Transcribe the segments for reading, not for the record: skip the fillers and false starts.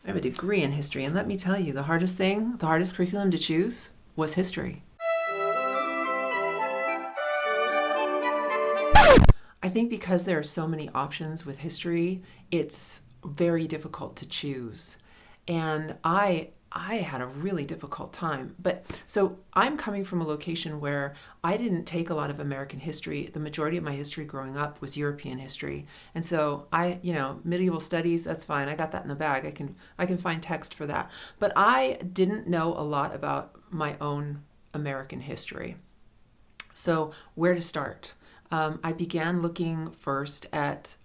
I have a degree in history, and let me tell you, the hardest curriculum to choose was history. I think because there are so many options with history, it's very difficult to choose. And I had a really difficult time. But so I'm coming from a location where I didn't take a lot of American history. The majority of my history growing up was European history. And so medieval studies, that's fine. I got that in the bag. I can find text for that. But I didn't know a lot about my own American history. So where to start? I began looking first at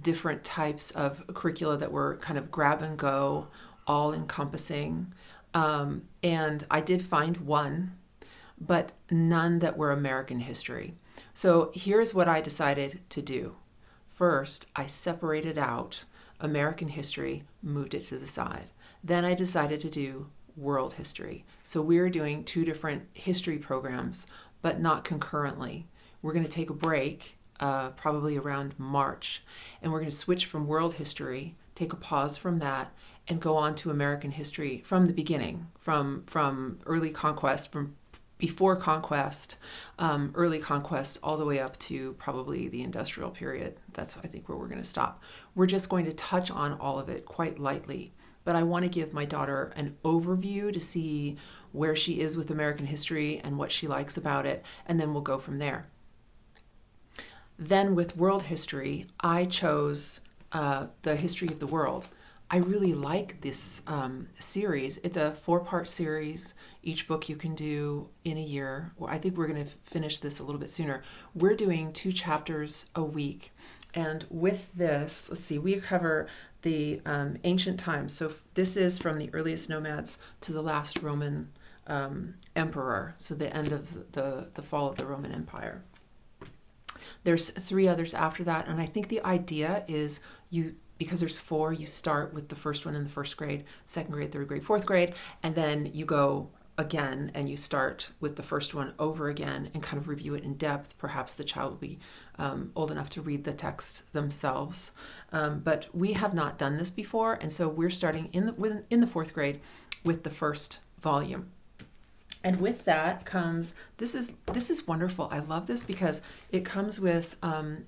different types of curricula that were kind of grab and go, all encompassing. And I did find one, but none that were American history. So here's what I decided to do. First, I separated out American history, moved it to the side. Then I decided to do world history. So we're doing two different history programs, but not concurrently. We're going to take a break, probably around March, and we're going to switch from world history, take a pause from that, and go on to American history from the beginning, from early conquest, from before conquest, early conquest, all the way up to probably the industrial period. That's, I think, where we're going to stop. We're just going to touch on all of it quite lightly, but I want to give my daughter an overview to see where she is with American history and what she likes about it, and then we'll go from there. Then with world history, I chose the history of the world. I really like this series. It's a 4-part series. Each book you can do in a year. Well, I think we're going to finish this a little bit sooner. We're doing 2 chapters a week. And with this, let's see, we cover the ancient times. So this is from the earliest nomads to the last Roman emperor. So the end of the fall of the Roman Empire. There's 3 others after that, and I think the idea is because there's 4, you start with the first one in the first grade, second grade, third grade, fourth grade, and then you go again and you start with the first one over again and kind of review it in depth. Perhaps the child will be old enough to read the text themselves. But we have not done this before, and so we're starting in the fourth grade with the first volume. And with that comes, this is wonderful. I love this because it comes with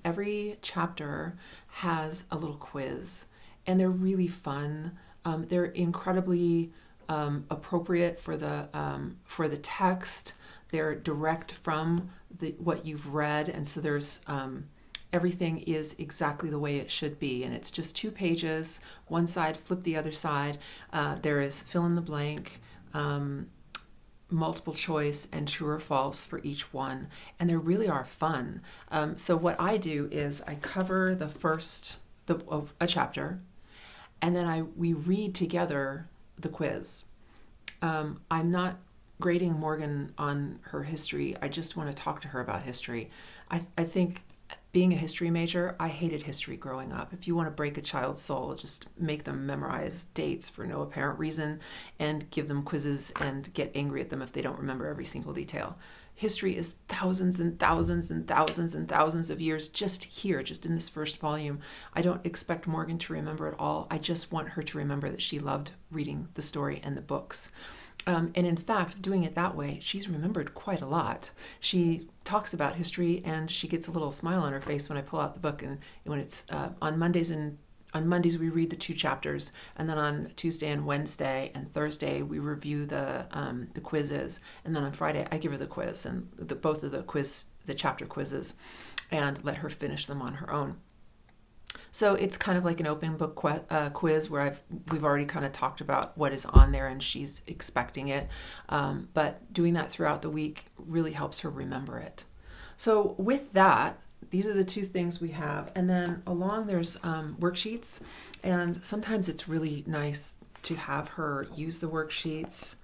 every chapter has a little quiz, and they're really fun. They're incredibly appropriate for the text. They're direct from what you've read, and so there's everything is exactly the way it should be, and it's just 2 pages. One side, flip the other side. There is fill in the blank. Multiple choice and true or false for each one, and they really are fun. So what I do is I cover the first a chapter, and then we read together the quiz. I'm not grading Morgan on her history. I just want to talk to her about history. I think being a history major, I hated history growing up. If you want to break a child's soul, just make them memorize dates for no apparent reason and give them quizzes and get angry at them if they don't remember every single detail. History is thousands and thousands and thousands and thousands of years just in this first volume. I don't expect Morgan to remember it all. I just want her to remember that she loved reading the story and the books. And in fact, doing it that way, she's remembered quite a lot. She talks about history, and she gets a little smile on her face when I pull out the book. And when it's on Mondays we read the 2 chapters, and then on Tuesday and Wednesday and Thursday we review the quizzes, and then on Friday I give her the quiz and both of the chapter quizzes, and let her finish them on her own. So it's kind of like an open book quiz where we've already kind of talked about what is on there and she's expecting it. But doing that throughout the week really helps her remember it. So with that, these are the 2 things we have. And then along there's worksheets. And sometimes it's really nice to have her use the worksheets.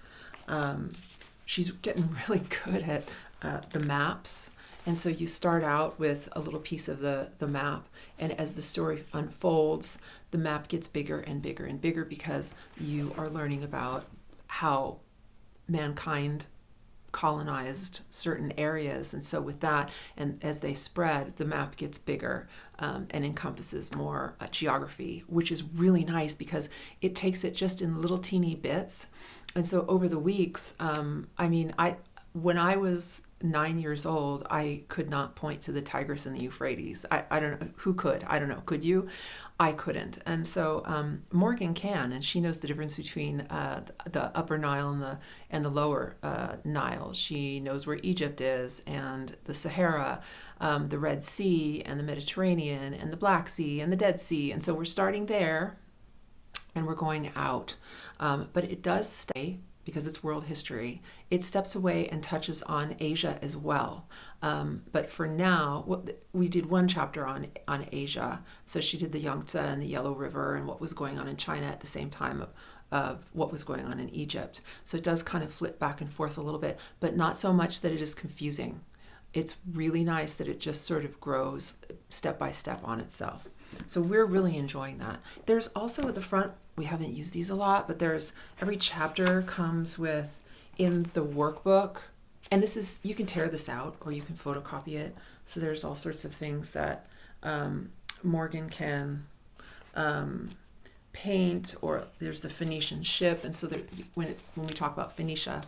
She's getting really good at the maps. And so you start out with a little piece of the map, and as the story unfolds, the map gets bigger and bigger and bigger because you are learning about how mankind colonized certain areas. And so with that, and as they spread, the map gets bigger. and encompasses more geography, which is really nice because it takes it just in little teeny bits. And so over the weeks, when I was 9 years old, I could not point to the Tigris and the Euphrates. I don't know who could. I don't know. Could you? I couldn't. And so Morgan can, and she knows the difference between the Upper Nile and the Lower Nile. She knows where Egypt is, and the Sahara, the Red Sea, and the Mediterranean, and the Black Sea, and the Dead Sea. And so we're starting there, and we're going out. But it does stay, because it's world history, it steps away and touches on Asia as well. But for now, we did one chapter on Asia. So she did the Yangtze and the Yellow River and what was going on in China at the same time of what was going on in Egypt. So it does kind of flip back and forth a little bit, but not so much that it is confusing. It's really nice that it just sort of grows step by step on itself. So we're really enjoying that. There's also at the front, we haven't used these a lot, but every chapter comes with, in the workbook, and this is, you can tear this out or you can photocopy it. So there's all sorts of things that Morgan can paint, or there's the Phoenician ship. And so when we talk about Phoenicia,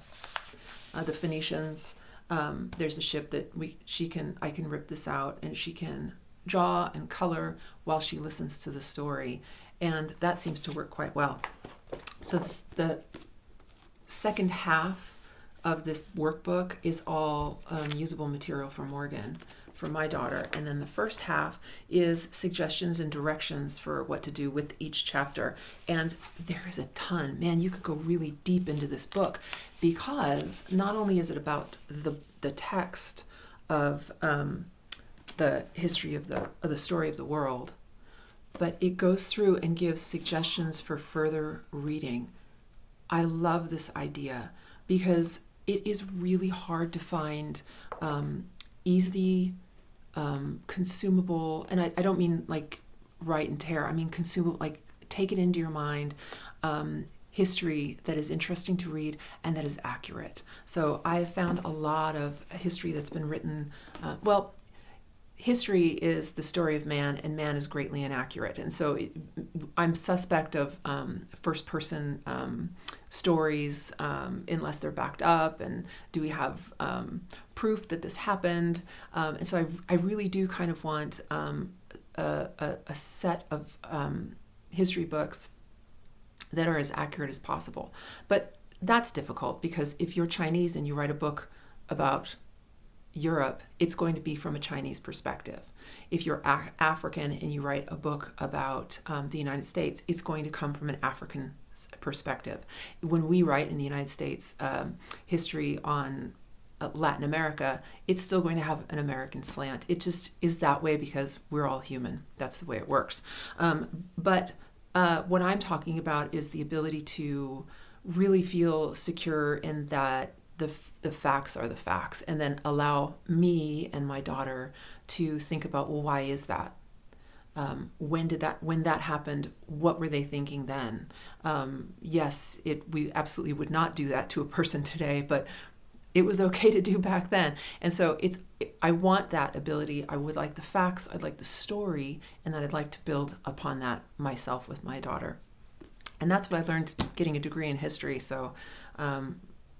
the Phoenicians, there's a ship that I can rip this out and she can draw and color while she listens to the story. And that seems to work quite well. So the second half of this workbook is all usable material for Morgan, for my daughter. And then the first half is suggestions and directions for what to do with each chapter. And there is a ton. Man, you could go really deep into this book, because not only is it about the text of the history of the story of the world, but it goes through and gives suggestions for further reading. I love this idea because it is really hard to find easily consumable, and I don't mean like write and tear, I mean consumable, like take it into your mind, history that is interesting to read and that is accurate. So I have found a lot of history that's been written, history is the story of man, and man is greatly inaccurate. And so I'm suspect of first-person stories unless they're backed up, and do we have proof that this happened? And so I really do kind of want a set of history books that are as accurate as possible. But that's difficult, because if you're Chinese and you write a book about Europe, it's going to be from a Chinese perspective. If you're African and you write a book about the United States, it's going to come from an African perspective. When we write in the United States history on Latin America, it's still going to have an American slant. It just is that way because we're all human. That's the way it works. But what I'm talking about is the ability to really feel secure in that the facts are the facts, and then allow me and my daughter to think about, well, why is that? When that happened, what were they thinking then? Yes, we absolutely would not do that to a person today, but it was okay to do back then. And so I want that ability. I would like the facts, I'd like the story, and then I'd like to build upon that myself with my daughter. And that's what I learned getting a degree in history. So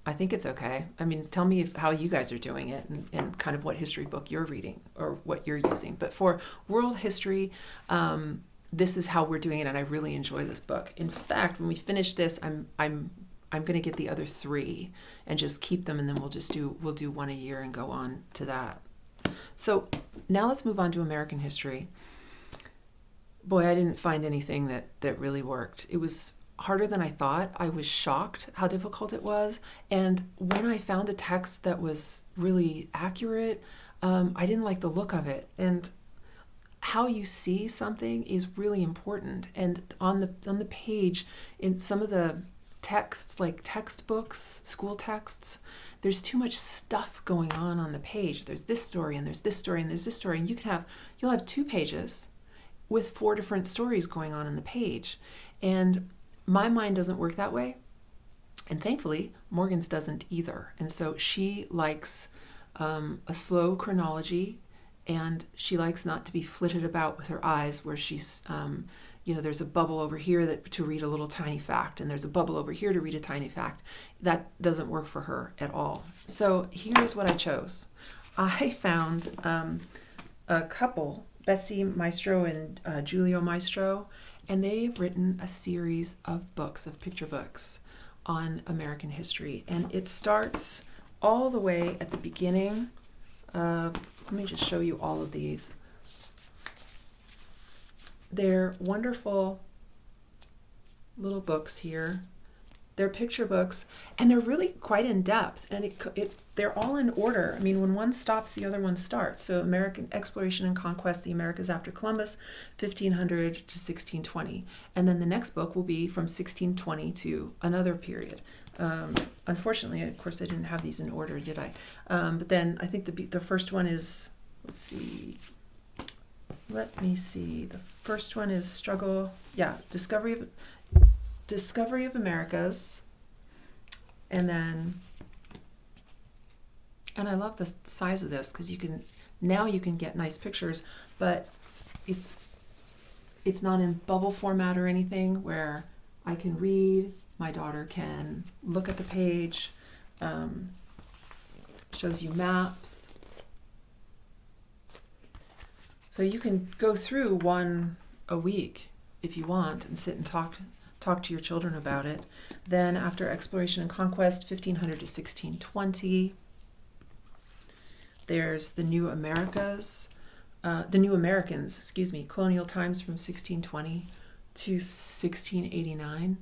I think it's okay. I mean, tell me how you guys are doing it, and kind of what history book you're reading or what you're using. But for world history, this is how we're doing it, and I really enjoy this book. In fact, when we finish this, I'm going to get the other 3 and just keep them, and then we'll do one a year and go on to that. So now let's move on to American history. Boy, I didn't find anything that really worked. It was harder than I thought. I was shocked how difficult it was. And when I found a text that was really accurate, I didn't like the look of it. And how you see something is really important. And on the page, in some of the texts, like textbooks, school texts, there's too much stuff going on the page. There's this story, and there's this story, and there's this story, and you'll have 2 pages with 4 different stories going on in the page. And my mind doesn't work that way. And thankfully, Morgan's doesn't either. And so she likes a slow chronology and she likes not to be flitted about with her eyes where she's, there's a bubble over here to read a little tiny fact, and there's a bubble over here to read a tiny fact. That doesn't work for her at all. So here's what I chose. I found a couple, Betsy Maestro and Giulio Maestro, and they've written a series of books, of picture books on American history. And it starts all the way at the beginning. Let me just show you all of these. They're wonderful little books here. They're picture books, and they're really quite in depth, and they're all in order. I mean, when one stops, the other one starts. So American Exploration and Conquest, the Americas after Columbus, 1500 to 1620. And then the next book will be from 1620 to another period. Unfortunately, of course, I didn't have these in order, did I? But then I think the first one is, let me see. The first one is Discovery of Americas, and I love the size of this because you can get nice pictures, but it's not in bubble format or anything where I can read, my daughter can look at the page, shows you maps. So you can go through one a week if you want and sit and talk to your children about it. Then after Exploration and Conquest, 1500 to 1620. There's the New Americans, colonial times from 1620 to 1689.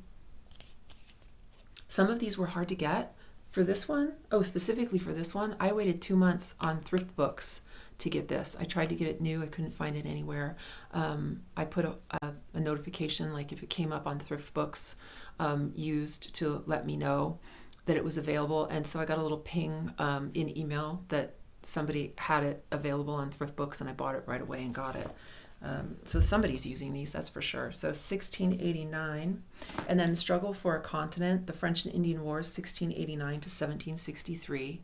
Some of these were hard to get. For this one, specifically for this one, I waited 2 months on thrift books to get this. I tried to get it new. I couldn't find it anywhere. I put a notification, like if it came up on thrift books, used to let me know that it was available. And so I got a little ping in email that somebody had it available on thrift books, and I bought it right away and got it. So somebody's using these, that's for sure. So 1689, and then Struggle for a Continent, the French and Indian Wars, 1689 to 1763.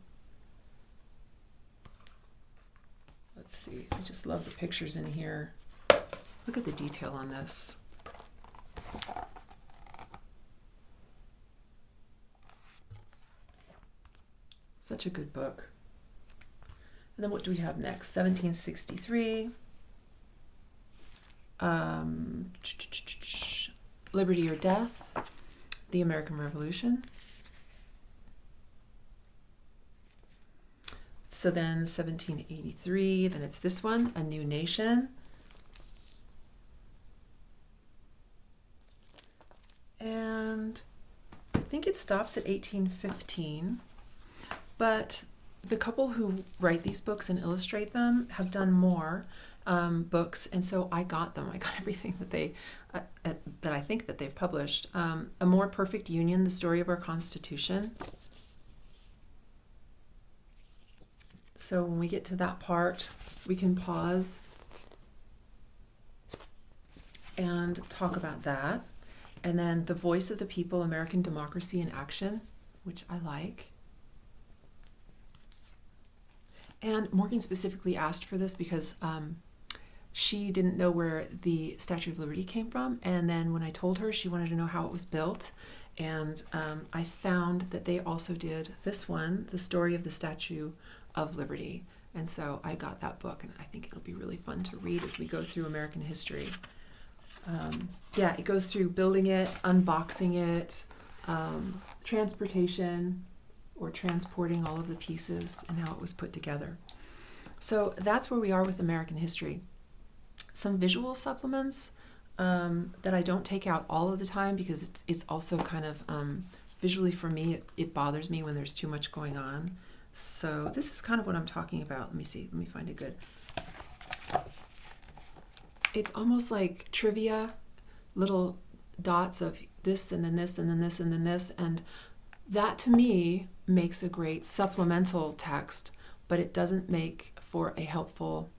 Let's see, I just love the pictures in here. Look at the detail on this. Such a good book. And then what do we have next? 1763. Liberty or Death, The American Revolution. So then 1783, then it's this one, A New Nation. And I think it stops at 1815. But the couple who write these books and illustrate them have done more books, and so I got them. I got everything that that I think that they've published. A More Perfect Union, The Story of Our Constitution. So when we get to that part, we can pause and talk about that. And then The Voice of the People, American Democracy in Action, which I like. And Morgan specifically asked for this because she didn't know where the Statue of Liberty came from. And then when I told her, she wanted to know how it was built. And I found that they also did this one, The Story of the Statue of Liberty. And so I got that book, and I think it'll be really fun to read as we go through American history. It goes through building it, unboxing it, transportation, or transporting all of the pieces and how it was put together. So that's where we are with American history. Some visual supplements that I don't take out all of the time because it's also kind of visually for me, it bothers me when there's too much going on. So this is kind of what I'm talking about. Let me see. Let me find it good. It's almost like trivia, little dots of this and then this and then this and then this. And that to me makes a great supplemental text, but it doesn't make for a helpful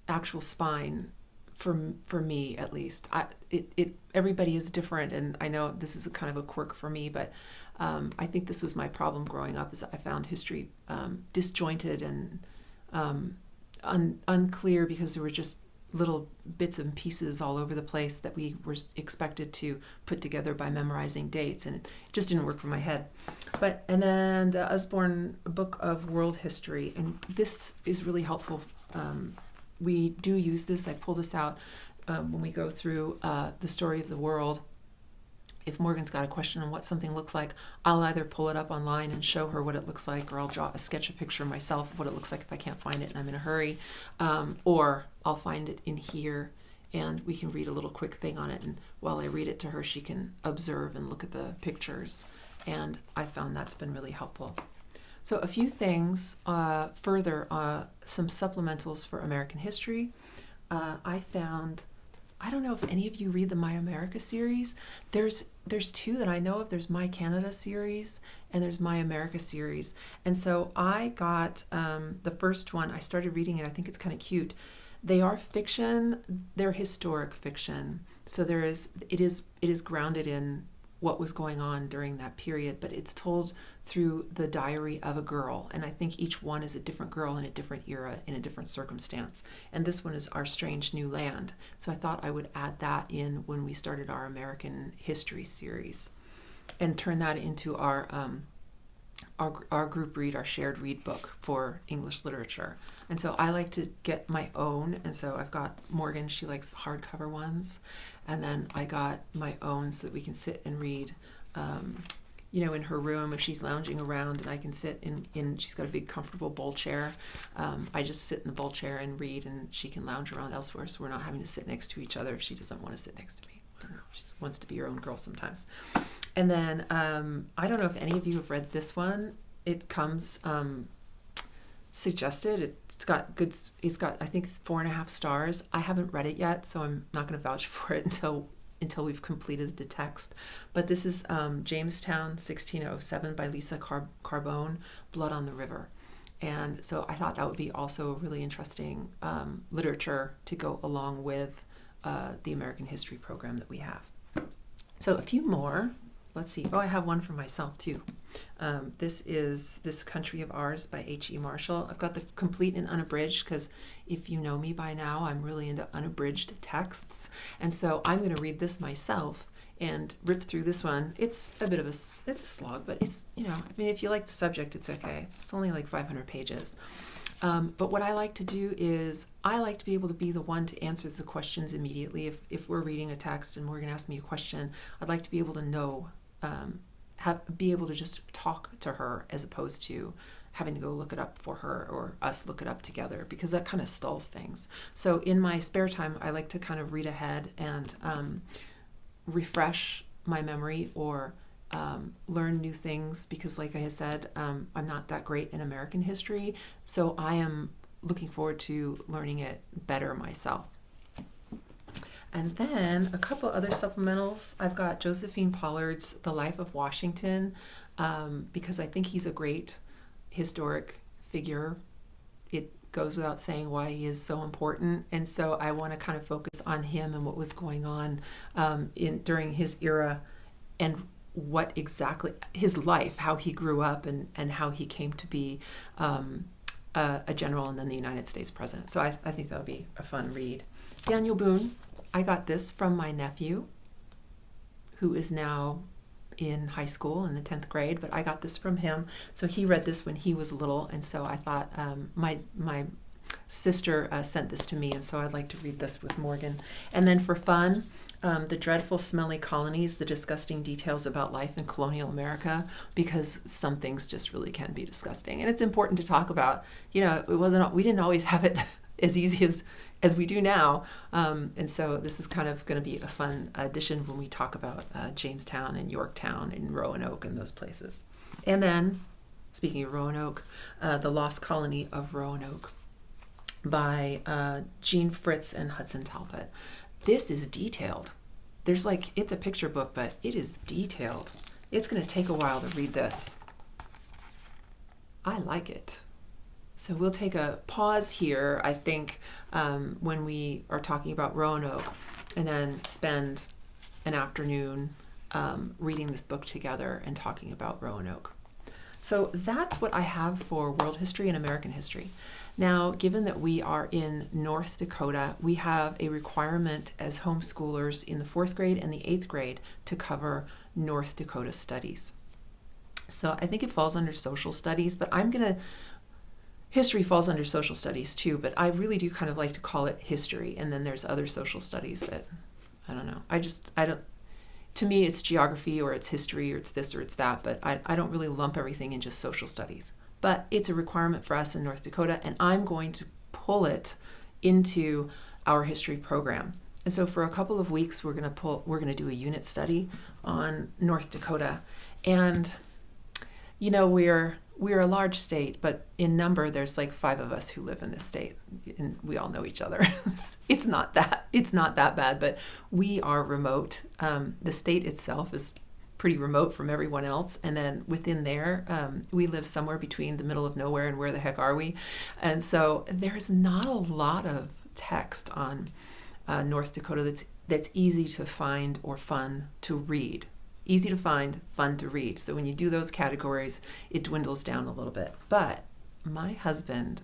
actual spine for me, at least. Everybody is different, and I know this is a kind of a quirk for me, but I think this was my problem growing up, is I found history disjointed and unclear because there were just little bits and pieces all over the place that we were expected to put together by memorizing dates, and it just didn't work for my head. And then the Usborne Book of World History, and this is really helpful. We do use this. I pull this out when we go through the story of the world. If Morgan's got a question on what something looks like, I'll either pull it up online and show her what it looks like, or I'll sketch a picture myself of what it looks like if I can't find it and I'm in a hurry, or I'll find it in here and we can read a little quick thing on it, and while I read it to her, she can observe and look at the pictures, and I found that's been really helpful. So a few things further, some supplementals for American history. I found, I don't know if any of you read the My America series. There's two that I know of. There's My Canada series and there's My America series. And so I got the first one. I started reading it. I think it's kind of cute. They are fiction. They're historic fiction. So it is grounded in what was going on during that period, but it's told through the diary of a girl. And I think each one is a different girl in a different era, in a different circumstance. And this one is Our Strange New Land. So I thought I would add that in when we started our American history series and turn that into our group read, our shared read book for English literature. And so I like to get my own. And so I've got Morgan, she likes hardcover ones. And then I got my own so that we can sit and read, in her room if she's lounging around, and I can sit in she's got a big comfortable bowl chair. I just sit in the bowl chair and read, and she can lounge around elsewhere, so we're not having to sit next to each other if she doesn't want to sit next to me. I don't know, she just wants to be her own girl sometimes. And then I don't know if any of you have read this one. It comes suggested. It's got I think 4.5 stars. I haven't read it yet, so I'm not going to vouch for it until we've completed the text. But this is Jamestown 1607 by Elisa Carbone, Blood on the River. And so I thought that would be also really interesting literature to go along with the American history program that we have. So a few more. Let's see. Oh, I have one for myself too. This is This Country of Ours by H.E. Marshall. I've got the complete and unabridged because if you know me by now, I'm really into unabridged texts. And so I'm going to read this myself and rip through this one. It's a slog, but it's, if you like the subject, it's okay. It's only like 500 pages. But what I like to do is I like to be able to be the one to answer the questions immediately. If we're reading a text and Morgan asks me a question, I'd like to be able to know, be able to just talk to her as opposed to having to go look it up for her or us look it up together, because that kind of stalls things. So in my spare time, I like to kind of read ahead and refresh my memory or learn new things, because like I said, I'm not that great in American history, so I am looking forward to learning it better myself. And then a couple other supplementals. I've got Josephine Pollard's The Life of Washington, because I think he's a great historic figure. It goes without saying why he is so important, and so I want to kind of focus on him and what was going on during his era, and what exactly his life, how he grew up, and how he came to be a general and then the United States president. So I think that would be a fun read. Daniel Boone, I got this from my nephew, who is now in high school in the 10th grade, but I got this from him. So he read this when he was little, and so I thought my sister sent this to me, and so I'd like to read this with Morgan. And then for fun, The Dreadful Smelly Colonies, The Disgusting Details About Life in Colonial America, because some things just really can be disgusting. And it's important to talk about. We didn't always have it as easy as we do now. And so this is kind of going to be a fun addition when we talk about Jamestown and Yorktown and Roanoke and those places. And then, speaking of Roanoke, The Lost Colony of Roanoke by Jean Fritz and Hudson Talbot. This is detailed. It's a picture book, but it is detailed. It's going to take a while to read this. I like it. So we'll take a pause here, I think, when we are talking about Roanoke, and then spend an afternoon reading this book together and talking about Roanoke. So that's what I have for world history and American history. Now, given that we are in North Dakota, we have a requirement as homeschoolers in the 4th grade and the 8th grade to cover North Dakota studies. So I think it falls under social studies, but history falls under social studies too, but I really do kind of like to call it history. And then there's other social studies that, I don't know. To me, it's geography or it's history or it's this or it's that, but I don't really lump everything in just social studies. But it's a requirement for us in North Dakota, and I'm going to pull it into our history program. And so for a couple of weeks, we're going to do a unit study on North Dakota. And, we're a large state, but in number, there's like 5 of us who live in this state, and we all know each other. It's not that bad, but we are remote. The state itself is pretty remote from everyone else, and then within there, we live somewhere between the middle of nowhere and where the heck are we? And so there's not a lot of text on North Dakota that's easy to find or fun to read. Easy to find, fun to read. So when you do those categories, it dwindles down a little bit. But my husband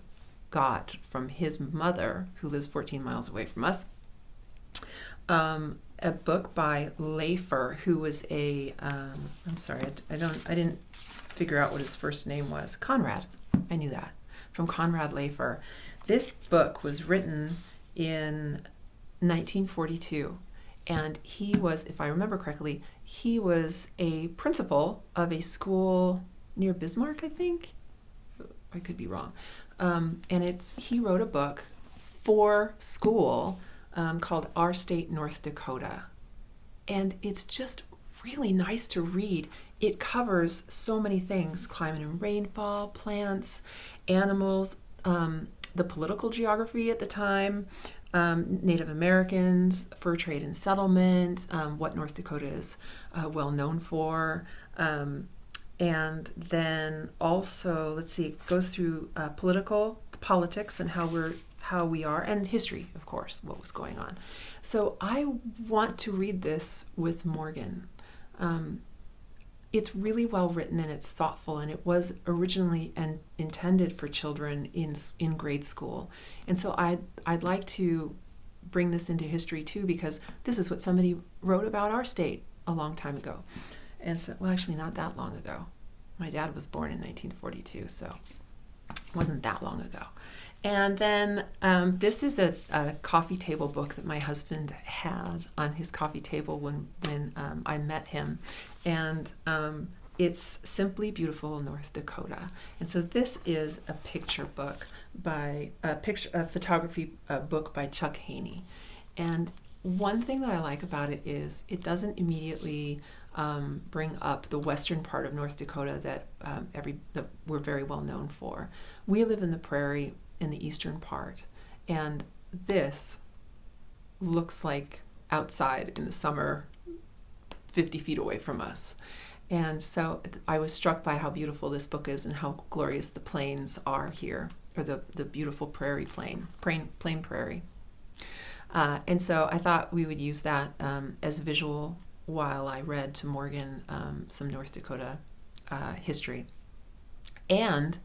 got from his mother, who lives 14 miles away from us, a book by Leifur, who was I'm sorry, I didn't figure out what his first name was. Conrad. I knew that. From Conrad Leifur. This book was written in 1942. And he was, if I remember correctly, he was a principal of a school near Bismarck, I think. I could be wrong. And he wrote a book for school called Our State, North Dakota. And it's just really nice to read. It covers so many things: climate and rainfall, plants, animals, the political geography at the time, Native Americans, fur trade and settlement, what North Dakota is well known for. And then also, it goes through politics and how we are, and history, of course, what was going on. So I want to read this with Morgan. It's really well written and it's thoughtful, and it was originally intended for children in grade school. And so I'd like to bring this into history too, because this is what somebody wrote about our state a long time ago. And so, well, actually not that long ago. My dad was born in 1942, so it wasn't that long ago. And then this is a coffee table book that my husband had on his coffee table when I met him. And it's Simply Beautiful North Dakota. And so this is a picture book a photography book by Chuck Haney. And one thing that I like about it is it doesn't immediately bring up the western part of North Dakota that we're very well known for. We live in the prairie in the eastern part, and this looks like outside in the summer 50 feet away from us. And so I was struck by how beautiful this book is and how glorious the plains are here, or the beautiful plain prairie. And so I thought we would use that as visual while I read to Morgan some North Dakota history. And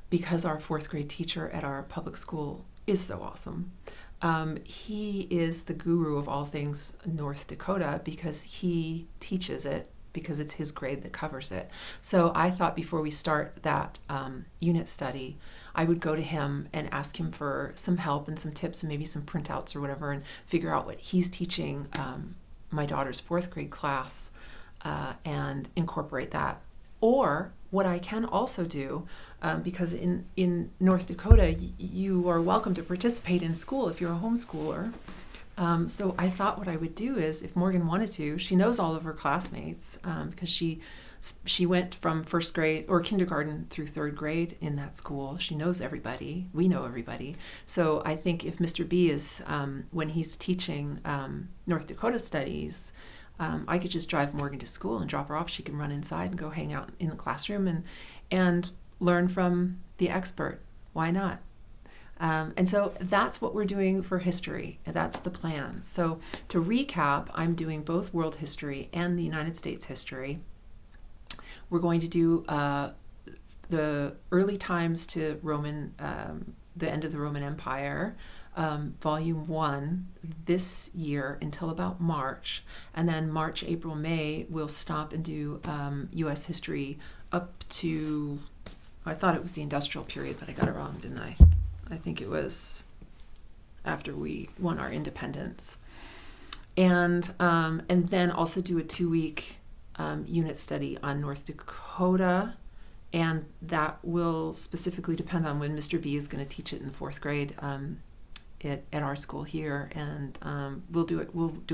because our 4th grade teacher at our public school is so awesome, he is the guru of all things North Dakota because he teaches it, because it's his grade that covers it. So I thought before we start that unit study, I would go to him and ask him for some help and some tips and maybe some printouts or whatever, and figure out what he's teaching my daughter's 4th grade class and incorporate that. Or what I can also do, because in North Dakota, you are welcome to participate in school if you're a homeschooler. So I thought what I would do is, if Morgan wanted to, she knows all of her classmates because she went from 1st grade or kindergarten through 3rd grade in that school. She knows everybody. We know everybody. So I think if Mr. B is, when he's teaching North Dakota studies, I could just drive Morgan to school and drop her off. She can run inside and go hang out in the classroom and learn from the expert. Why not? And so that's what we're doing for history. That's the plan. So to recap, I'm doing both world history and the United States history. We're going to do the early times to Roman, the end of the Roman Empire, volume 1 this year until about March, and then March, April, May we'll stop and do U.S. history up to, I thought it was the industrial period, but I got it wrong, didn't I? I think it was after we won our independence, and then also do a 2-week unit study on North Dakota, and that will specifically depend on when Mr. B is going to teach it in the 4th grade. At our school here, and we'll do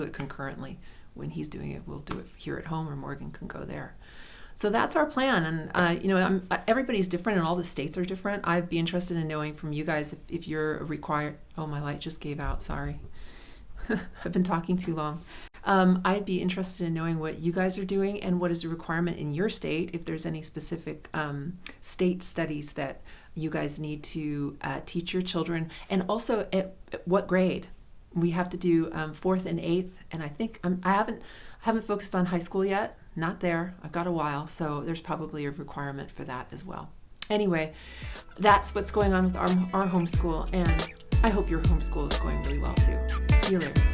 it concurrently. When he's doing it, we'll do it here at home, or Morgan can go there. So that's our plan, and everybody's different, and all the states are different. I'd be interested in knowing from you guys if you're required. Oh, my light just gave out. Sorry, I've been talking too long. I'd be interested in knowing what you guys are doing and what is the requirement in your state, if there's any specific state studies that you guys need to teach your children, and also at what grade. We have to do 4th and 8th, and I think I haven't focused on high school yet. Not there. I've got a while, so there's probably a requirement for that as well. Anyway, that's what's going on with our homeschool, and I hope your homeschool is going really well too. See you later.